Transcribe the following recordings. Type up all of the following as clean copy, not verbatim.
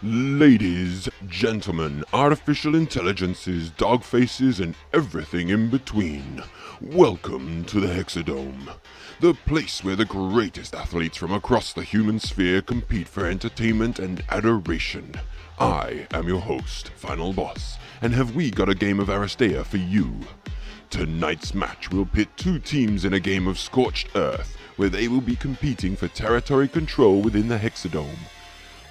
Ladies, gentlemen, artificial intelligences, dog faces, and everything in between. Welcome to the Hexadome, the place where the greatest athletes from across the human sphere compete for entertainment and adoration. I am your host, Final Boss, and have we got a game of Aristeia for you? Tonight's match will pit two teams in a game of Scorched Earth, where they will be competing for territory control within the Hexadome.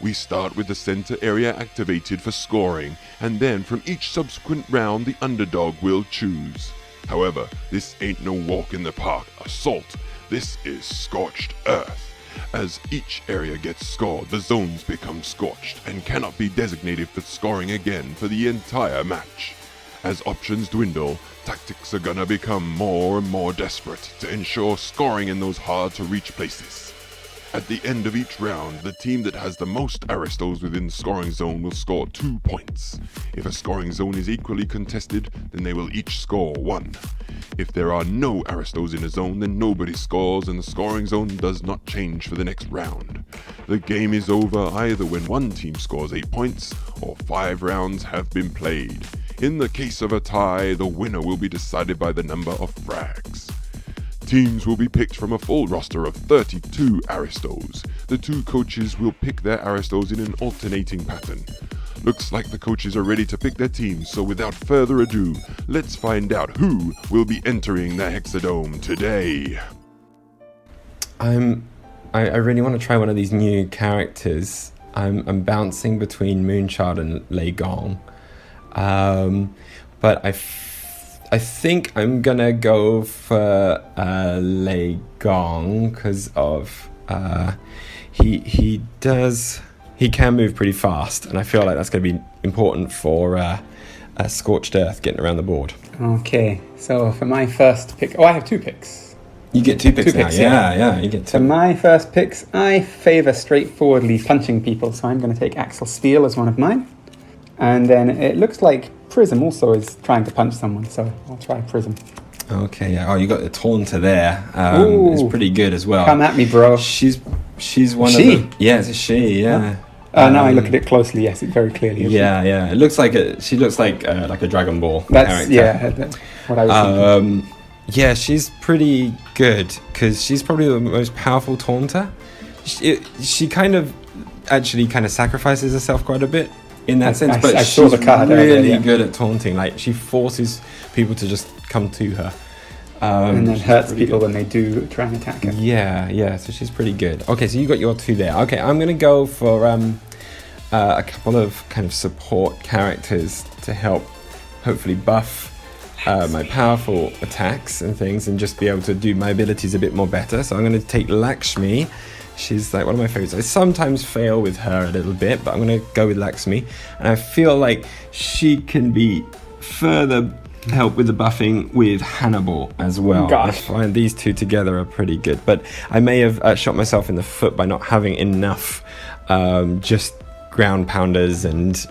We start with the center area activated for scoring, and then from each subsequent round the underdog will choose. However, this ain't no walk in the park assault, this is Scorched Earth. As each area gets scored, the zones become scorched and cannot be designated for scoring again for the entire match. As options dwindle, tactics are gonna become more and more desperate to ensure scoring in those hard to reach places. At the end of each round, the team that has the most Aristos within the scoring zone will score 2 points. If a scoring zone is equally contested, then they will each score 1. If there are no Aristos in a zone, then nobody scores and the scoring zone does not change for the next round. The game is over either when one team scores 8 points or 5 rounds have been played. In the case of a tie, the winner will be decided by the number of frags. Teams will be picked from a full roster of 32 Aristos. The two coaches will pick their Aristos in an alternating pattern. Looks like the coaches are ready to pick their teams, so without further ado, let's find out who will be entering the Hexadome today. I really want to try one of these new characters. I'm bouncing between Moonchild and Lei Gong. But I think I'm gonna go for Lei Gong because of he can move pretty fast, and I feel like that's gonna be important for Scorched Earth getting around the board. Okay, so for my first pick, I have 2 picks. You get 2 picks now. Yeah, you get 2. So my first picks, I favour straightforwardly punching people, so I'm going to take Axel Steel as one of mine. And then it looks like Prism also is trying to punch someone, so I'll try Prism. Okay, yeah. Oh, you got the Taunter there. It's pretty good as well. Come at me, bro. She's one of the... Yeah, it's a she, yeah. Now I look at it closely, yes, it very clearly is. Yeah. It looks like she looks like a Dragon Ball character. That's what I was thinking. Yeah, she's pretty good, because she's probably the most powerful Taunter. She kind of sacrifices herself quite a bit in that sense, but she's really good at taunting. Like, she forces people to just come to her. And then hurts people when they do try and attack her. Yeah, so she's pretty good. Okay, so you got your 2 there. Okay, I'm going to go for a couple of kind of support characters to help hopefully buff my powerful attacks and things, and just be able to do my abilities a bit more better. So I'm going to take Lakshmi. She's like one of my favorites. I sometimes fail with her a little bit, but I'm going to go with Lakshmi. And I feel like she can be further help with the buffing with Hannibal as well. Gosh. I find these 2 together are pretty good. But I may have shot myself in the foot by not having enough just ground pounders and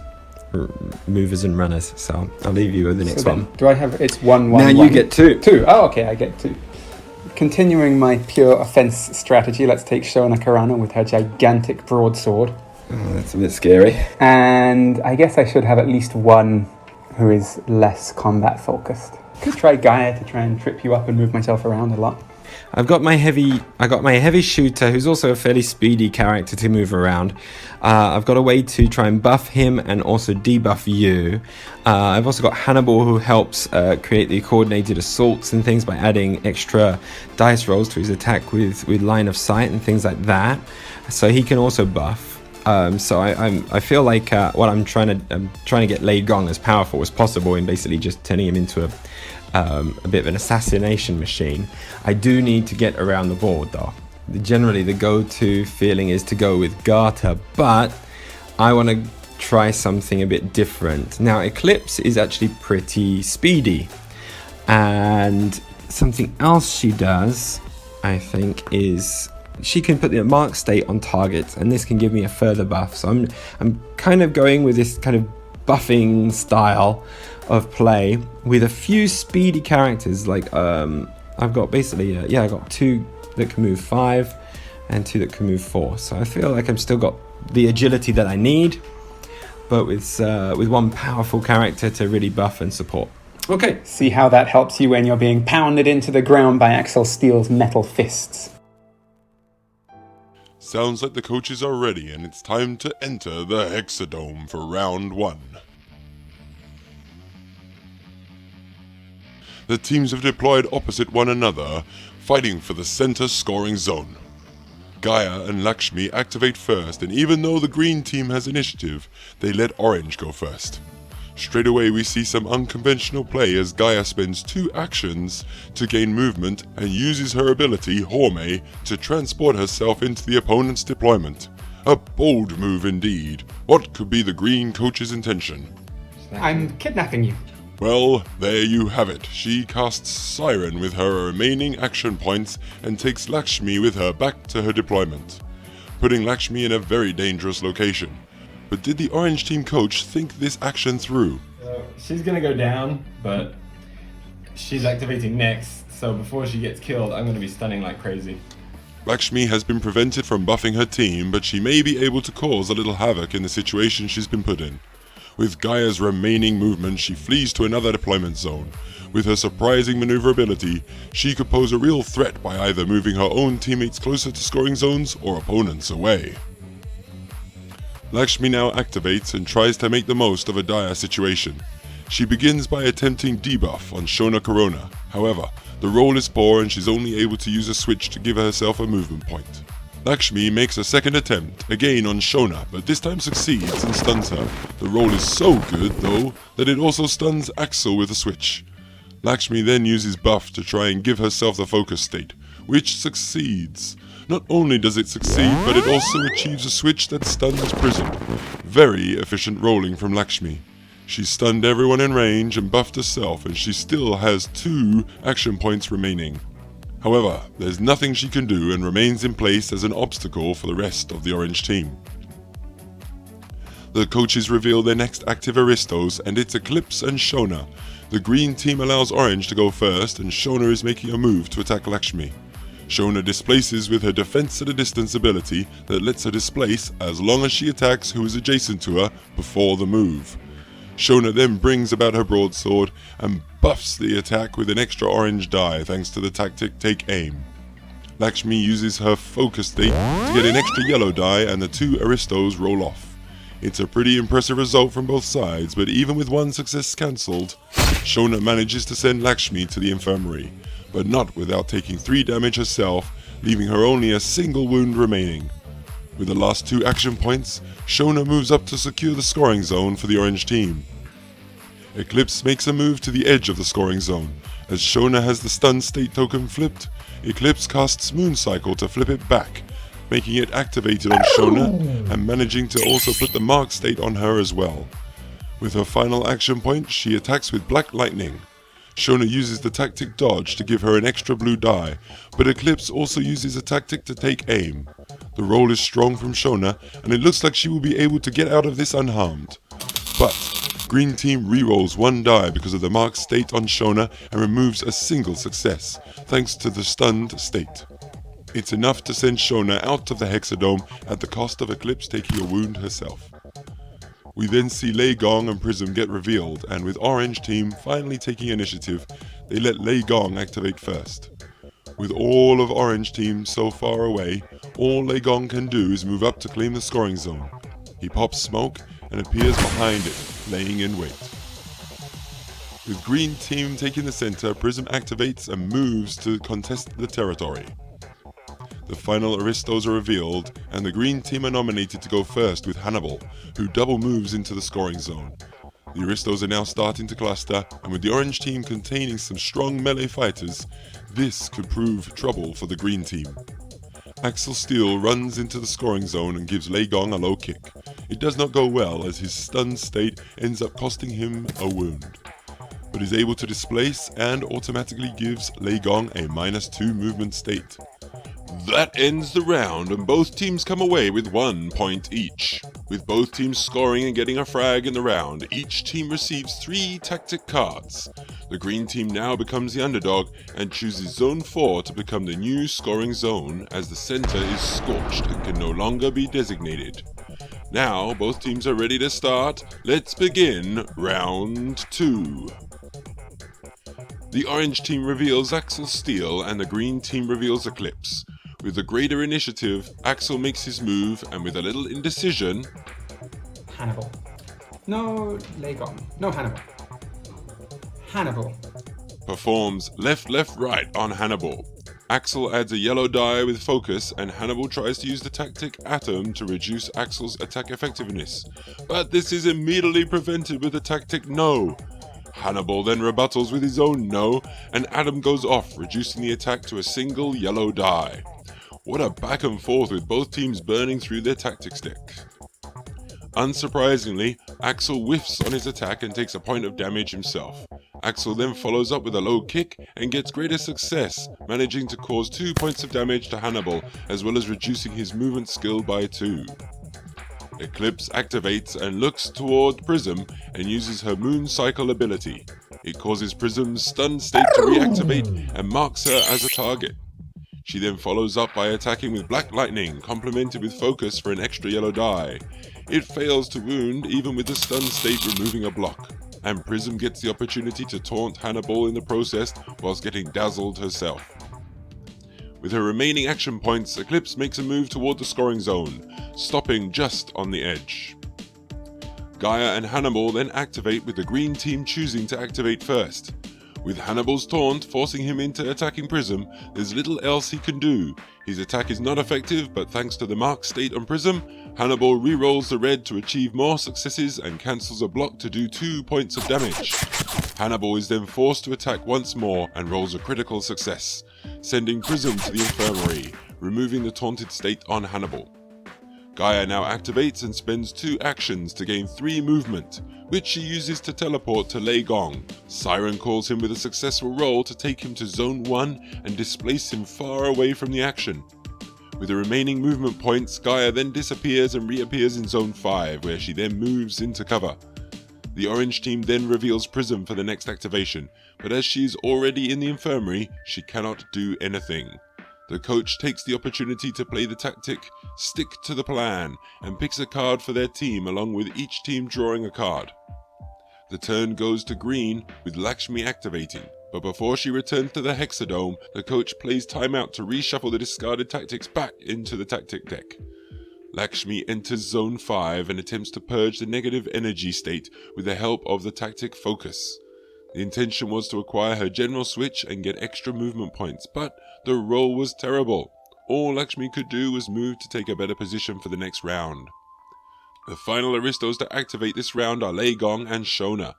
movers and runners. So I'll leave you with the next one. Do I have... It's 1, 1, Now 1. you get 2. 2. Oh, okay, I get 2. Continuing my pure offense strategy, let's take Shona Karana with her gigantic broadsword. Oh, that's a bit scary. And I guess I should have at least one who is less combat focused. Could try Gaia to try and trip you up and move myself around a lot. I got my heavy shooter, who's also a fairly speedy character to move around. I've got a way to try and buff him and also debuff you. I've also got Hannibal, who helps create the coordinated assaults and things by adding extra dice rolls to his attack with line of sight and things like that. So he can also buff. So I feel like what I'm trying to get Lei Gong as powerful as possible, and basically just turning him into a bit of an assassination machine. I do need to get around the board though. Generally the go-to feeling is to go with Garter, but I want to try something a bit different. Now Eclipse is actually pretty speedy, and something else she does, I think, is she can put the mark state on targets, and this can give me a further buff. So I'm kind of going with this kind of buffing style of play with a few speedy characters. Like I've got basically I got 2 that can move 5 and 2 that can move 4. So I feel like I've still got the agility that I need, but with one powerful character to really buff and support. Okay. See how that helps you when you're being pounded into the ground by Axel Steele's metal fists. Sounds like the coaches are ready and it's time to enter the Hexadome for round 1. The teams have deployed opposite one another, fighting for the center scoring zone. Gaia and Lakshmi activate first, and even though the green team has initiative, they let orange go first. Straight away we see some unconventional play as Gaia spends 2 actions to gain movement and uses her ability, Horme, to transport herself into the opponent's deployment. A bold move indeed. What could be the green coach's intention? I'm kidnapping you. Well, there you have it. She casts Siren with her remaining action points and takes Lakshmi with her back to her deployment, putting Lakshmi in a very dangerous location. But did the orange team coach think this action through? She's gonna go down, but she's activating next, so before she gets killed, I'm gonna be stunning like crazy. Lakshmi has been prevented from buffing her team, but she may be able to cause a little havoc in the situation she's been put in. With Gaia's remaining movement, she flees to another deployment zone. With her surprising maneuverability, she could pose a real threat by either moving her own teammates closer to scoring zones or opponents away. Lakshmi now activates and tries to make the most of a dire situation. She begins by attempting debuff on Shona Corona. However, the roll is poor and she's only able to use a switch to give herself a movement point. Lakshmi makes a second attempt, again on Shona, but this time succeeds and stuns her. The roll is so good, though, that it also stuns Axel with a switch. Lakshmi then uses buff to try and give herself the focus state, which succeeds. Not only does it succeed, but it also achieves a switch that stuns Prism. Very efficient rolling from Lakshmi. She stunned everyone in range and buffed herself, and she still has 2 action points remaining. However, there's nothing she can do and remains in place as an obstacle for the rest of the orange team. The coaches reveal their next active Aristos, and it's Eclipse and Shona. The green team allows orange to go first, and Shona is making a move to attack Lakshmi. Shona displaces with her defense at a distance ability that lets her displace as long as she attacks who is adjacent to her before the move. Shona then brings about her broadsword and buffs the attack with an extra orange die thanks to the tactic Take Aim. Lakshmi uses her focus state to get an extra yellow die and the 2 Aristos roll off. It's a pretty impressive result from both sides, but even with 1 success cancelled, Shona manages to send Lakshmi to the infirmary, but not without taking 3 damage herself, leaving her only a single wound remaining. With the last 2 action points, Shona moves up to secure the scoring zone for the orange team. Eclipse makes a move to the edge of the scoring zone. As Shona has the stun state token flipped, Eclipse casts Moon Cycle to flip it back, making it activated on Shona and managing to also put the mark state on her as well. With her final action point, she attacks with Black Lightning. Shona uses the tactic Dodge to give her an extra blue die, but Eclipse also uses a tactic to Take Aim. The roll is strong from Shona, and it looks like she will be able to get out of this unharmed. But green team rerolls 1 die because of the mark state on Shona and removes a single success, thanks to the stunned state. It's enough to send Shona out of the Hexadome at the cost of Eclipse taking a wound herself. We then see Lei Gong and Prism get revealed, and with Orange Team finally taking initiative, they let Lei Gong activate first. With all of Orange Team so far away, all Lei Gong can do is move up to claim the scoring zone. He pops smoke and appears behind it, laying in wait. With Green Team taking the center, Prism activates and moves to contest the territory. The final Aristos are revealed, and the green team are nominated to go first with Hannibal, who double moves into the scoring zone. The Aristos are now starting to cluster, and with the orange team containing some strong melee fighters, this could prove trouble for the green team. Axel Steele runs into the scoring zone and gives Lei Gong a low kick. It does not go well as his stunned state ends up costing him a wound, but is able to displace and automatically gives Lei Gong a -2 movement state. That ends the round, and both teams come away with 1 point each. With both teams scoring and getting a frag in the round, each team receives 3 tactic cards. The green team now becomes the underdog and chooses Zone 4 to become the new scoring zone, as the center is scorched and can no longer be designated. Now both teams are ready to start. Let's begin round 2. The orange team reveals Axel Steel and the green team reveals Eclipse. With the greater initiative, Axel makes his move, and with a little indecision... Hannibal. No, Lagon. No, Hannibal. Hannibal. Performs left, left, right on Hannibal. Axel adds a yellow die with focus, and Hannibal tries to use the tactic Atom to reduce Axel's attack effectiveness. But this is immediately prevented with the tactic No. Hannibal then rebuttals with his own No, and Atom goes off, reducing the attack to a single yellow die. What a back and forth with both teams burning through their tactics deck. Unsurprisingly, Axel whiffs on his attack and takes a point of damage himself. Axel then follows up with a low kick and gets greater success, managing to cause 2 points of damage to Hannibal, as well as reducing his movement skill by 2. Eclipse activates and looks toward Prism and uses her Moon Cycle ability. It causes Prism's stunned state to reactivate and marks her as a target. She then follows up by attacking with Black Lightning, complemented with Focus for an extra yellow die. It fails to wound even with the stunned state removing a block, and Prism gets the opportunity to taunt Hannibal in the process whilst getting dazzled herself. With her remaining action points, Eclipse makes a move toward the scoring zone, stopping just on the edge. Gaia and Hannibal then activate, with the green team choosing to activate first. With Hannibal's taunt forcing him into attacking Prism, there's little else he can do. His attack is not effective, but thanks to the mark state on Prism, Hannibal re-rolls the red to achieve more successes and cancels a block to do 2 points of damage. Hannibal is then forced to attack once more and rolls a critical success, sending Prism to the infirmary, removing the taunted state on Hannibal. Gaia now activates and spends 2 actions to gain 3 movement, which she uses to teleport to Lei Gong. Siren calls him with a successful roll to take him to Zone 1 and displace him far away from the action. With the remaining movement points, Gaia then disappears and reappears in Zone 5, where she then moves into cover. The orange team then reveals Prism for the next activation, but as she is already in the infirmary, she cannot do anything. The coach takes the opportunity to play the tactic Stick to the Plan and picks a card for their team, along with each team drawing a card. The turn goes to green with Lakshmi activating, but before she returns to the Hexadome, the coach plays timeout to reshuffle the discarded tactics back into the tactic deck. Lakshmi enters Zone 5 and attempts to purge the negative energy state with the help of the tactic Focus. The intention was to acquire her general switch and get extra movement points, but the roll was terrible. All Lakshmi could do was move to take a better position for the next round. The final Aristos to activate this round are Lei Gong and Shona.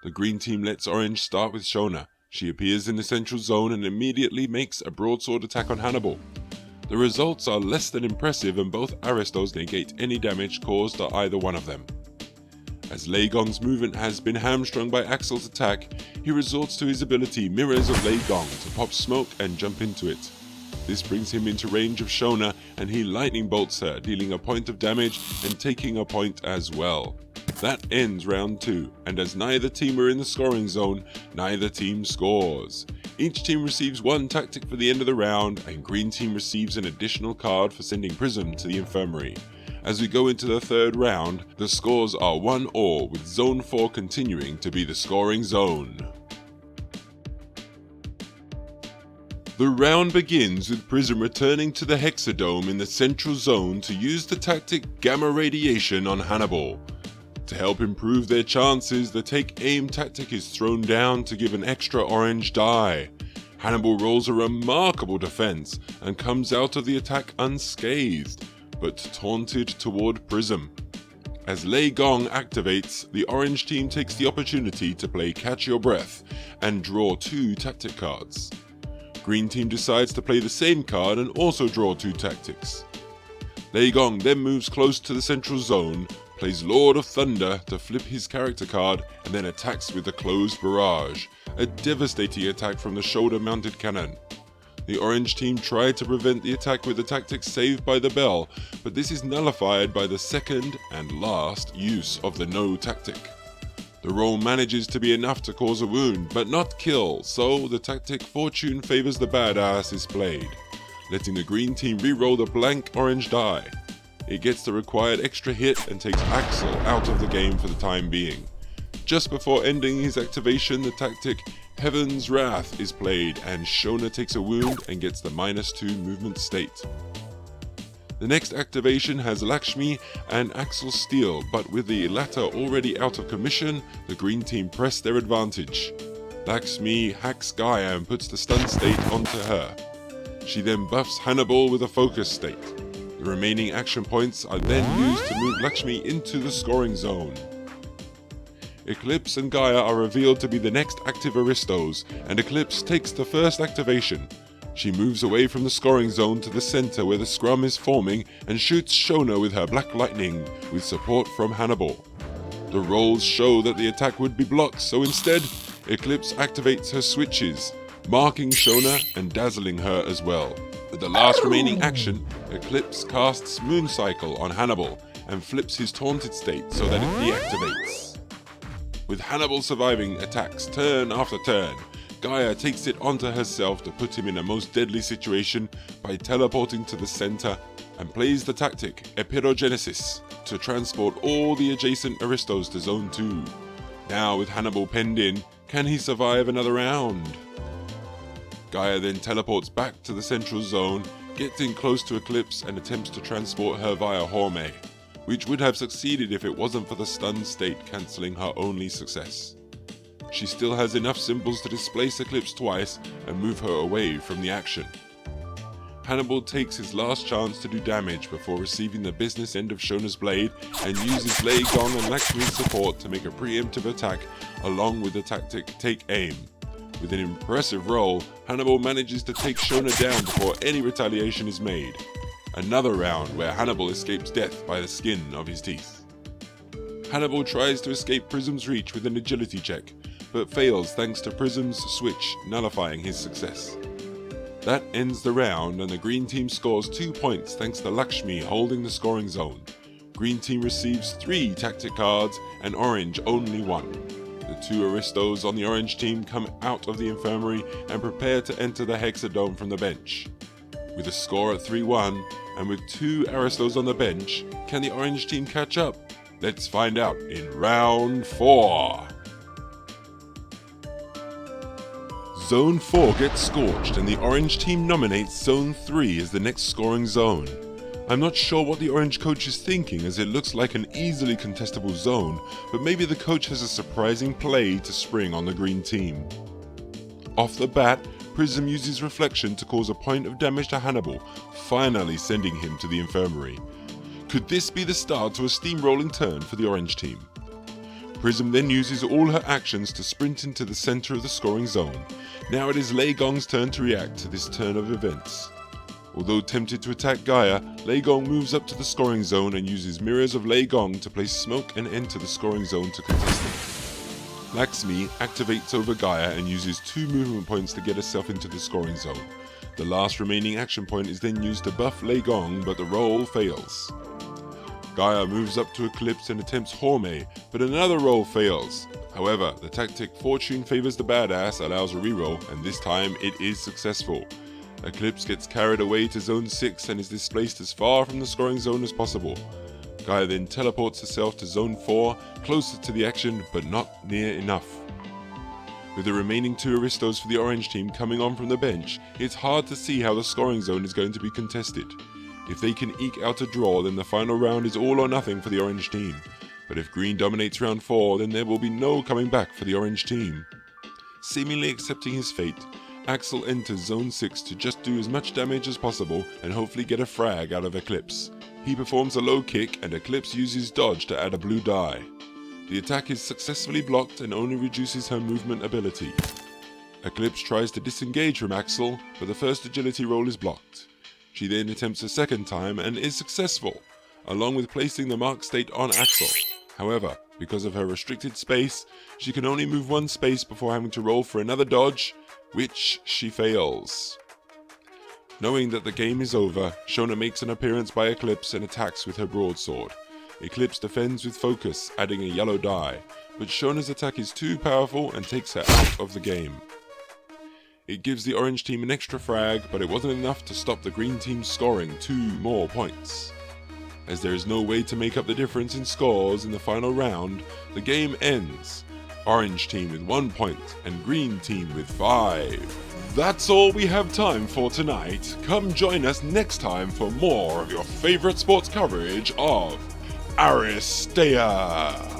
The green team lets orange start with Shona. She appears in the central zone and immediately makes a broadsword attack on Hannibal. The results are less than impressive, and both Aristos negate any damage caused to either one of them. As Lei Gong's movement has been hamstrung by Axel's attack, he resorts to his ability Mirrors of Lei Gong to pop smoke and jump into it. This brings him into range of Shona, and he lightning bolts her, dealing a point of damage and taking a point as well. That ends round 2, and as neither team are in the scoring zone, neither team scores. Each team receives 1 tactic for the end of the round, and green team receives an additional card for sending Prism to the infirmary. As we go into the 3rd round, the scores are 1-all, with Zone 4 continuing to be the scoring zone. The round begins with Prism returning to the Hexadome in the central zone to use the tactic Gamma Radiation on Hannibal. To help improve their chances, the Take Aim tactic is thrown down to give an extra orange die. Hannibal rolls a remarkable defense and comes out of the attack unscathed, but taunted toward Prism. As Lei Gong activates, the orange team takes the opportunity to play Catch Your Breath and draw 2 tactic cards. Green team decides to play the same card and also draw 2 tactics. Lei Gong then moves close to the central zone, plays Lord of Thunder to flip his character card, and then attacks with the Closed Barrage, a devastating attack from the shoulder-mounted cannon. The orange team tried to prevent the attack with the tactic Saved by the Bell, but this is nullified by the second and last use of the No tactic. The roll manages to be enough to cause a wound, but not kill, so the tactic Fortune Favors the Badass is played, letting the green team re-roll the blank orange die. It gets the required extra hit and takes Axel out of the game for the time being. Just before ending his activation, the tactic Heaven's Wrath is played, and Shona takes a wound and gets the -2 movement state. The next activation has Lakshmi and Axel Steel, but with the latter already out of commission, the green team press their advantage. Lakshmi hacks Gaia and puts the stun state onto her. She then buffs Hannibal with a focus state. The remaining action points are then used to move Lakshmi into the scoring zone. Eclipse and Gaia are revealed to be the next active Aristos, and Eclipse takes the first activation. She moves away from the scoring zone to the center where the scrum is forming and shoots Shona with her Black Lightning, with support from Hannibal. The rolls show that the attack would be blocked, so instead, Eclipse activates her switches, marking Shona and dazzling her as well. With the last remaining action, Eclipse casts Moon Cycle on Hannibal and flips his taunted state so that it deactivates. With Hannibal surviving attacks turn after turn, Gaia takes it onto herself to put him in a most deadly situation by teleporting to the center, and plays the tactic Epirogenesis to transport all the adjacent Aristos to Zone 2. Now with Hannibal penned in, can he survive another round? Gaia then teleports back to the central zone, gets in close to Eclipse and attempts to transport her via Horme, which would have succeeded if it wasn't for the stun state cancelling her only success. She still has enough symbols to displace Eclipse twice and move her away from the action. Hannibal takes his last chance to do damage before receiving the business end of Shona's blade and uses Lei Gong and Lakshmi's support to make a preemptive attack along with the tactic Take Aim. With an impressive roll, Hannibal manages to take Shona down before any retaliation is made. Another round where Hannibal escapes death by the skin of his teeth. Hannibal tries to escape Prism's reach with an agility check, but fails thanks to Prism's switch nullifying his success. That ends the round and the green team scores 2 points thanks to Lakshmi holding the scoring zone. Green team receives 3 tactic cards and orange only 1. The 2 Aristos on the orange team come out of the infirmary and prepare to enter the Hexadome from the bench. With a score at 3-1, and with 2 Aristos on the bench, can the orange team catch up? Let's find out in round 4. Zone 4 gets scorched and the orange team nominates Zone 3 as the next scoring zone. I'm not sure what the orange coach is thinking, as it looks like an easily contestable zone, but maybe the coach has a surprising play to spring on the green team. Off the bat, Prism uses Reflection to cause a point of damage to Hannibal, finally sending him to the infirmary. Could this be the start to a steamrolling turn for the orange team? Prism then uses all her actions to sprint into the center of the scoring zone. Now it is Lei Gong's turn to react to this turn of events. Although tempted to attack Gaia, Lei Gong moves up to the scoring zone and uses Mirrors of Lei Gong to place smoke and enter the scoring zone to contest it. Lakshmi activates over Gaia and uses 2 movement points to get herself into the scoring zone. The last remaining action point is then used to buff Lei Gong, but the roll fails. Gaia moves up to Eclipse and attempts Horme, but another roll fails. However, the tactic Fortune Favors the Badass allows a reroll, and this time it is successful. Eclipse gets carried away to Zone 6 and is displaced as far from the scoring zone as possible. Gaia then teleports herself to Zone 4, closer to the action but not near enough. With the remaining 2 Aristos for the orange team coming on from the bench, it's hard to see how the scoring zone is going to be contested. If they can eke out a draw, then the final round is all or nothing for the orange team. But if green dominates round 4, then there will be no coming back for the orange team. Seemingly accepting his fate, Axel enters Zone 6 to just do as much damage as possible and hopefully get a frag out of Eclipse. He performs a low kick and Eclipse uses dodge to add a blue die. The attack is successfully blocked and only reduces her movement ability. Eclipse tries to disengage from Axel, but the first agility roll is blocked. She then attempts a second time and is successful, along with placing the mark state on Axel. However, because of her restricted space, she can only move 1 space before having to roll for another dodge, which she fails. Knowing that the game is over, Shona makes an appearance by Eclipse and attacks with her broadsword. Eclipse defends with focus, adding a yellow die, but Shona's attack is too powerful and takes her out of the game. It gives the orange team an extra frag, but it wasn't enough to stop the green team scoring 2 more points. As there is no way to make up the difference in scores in the final round, the game ends. Orange team with 1 point and green team with 5. That's all we have time for tonight. Come join us next time for more of your favorite sports coverage of Aristeia.